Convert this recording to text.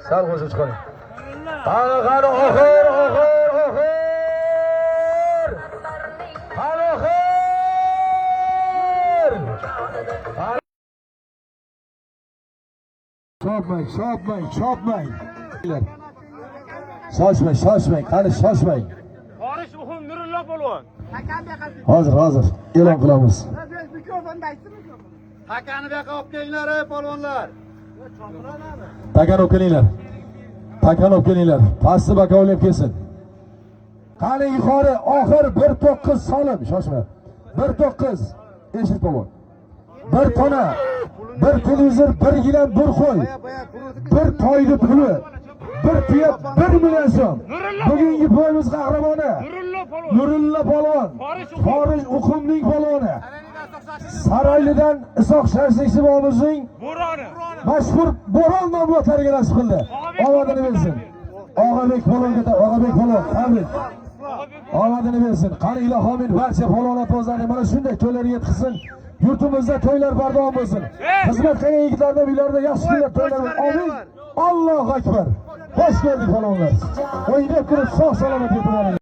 Sal qo'shib chiqaring. Qani oxir. Qani oxir. Chopmang. Shoshmang. Qani shoshmang. Qorish muhim Nurullo polvon. Hozir e'lon qilamiz. Takani bu yoqqa olib kelinglar polvonlar. Takani olib kelinglar. Pastni baka olib kelsin. Qani yuqori oxir 1.9 solim, shoshma. 1.9. Eshit polvon. Bir tona, bir televizor, bir gilam, bir qo'y. Bir toyni puli. Bir tuya 1 million so'm. Bugungi poyimiz qahramoni Nurullo polvon. Xorij uqumning polvoni. Saroylidan Isoq Sharshiksibomizning mashhur bo'ron nomlariga nasib qildi. Omadini bersin. Og'abek polvonga, tabrik. Omadini bersin. Qani ilohomin barcha polvon opozlarni mana shunday to'ylarga yetkazsin. Yurtimizda to'ylar bardavom bo'lsin. Xizmat qilgan yigitlarda uylarda yaxshi kunlar to'ylar bo'lsin. Amin. Allohu akbar. Hoş geldik polvonlar. O'ynab turib sog' salomat yetib oling.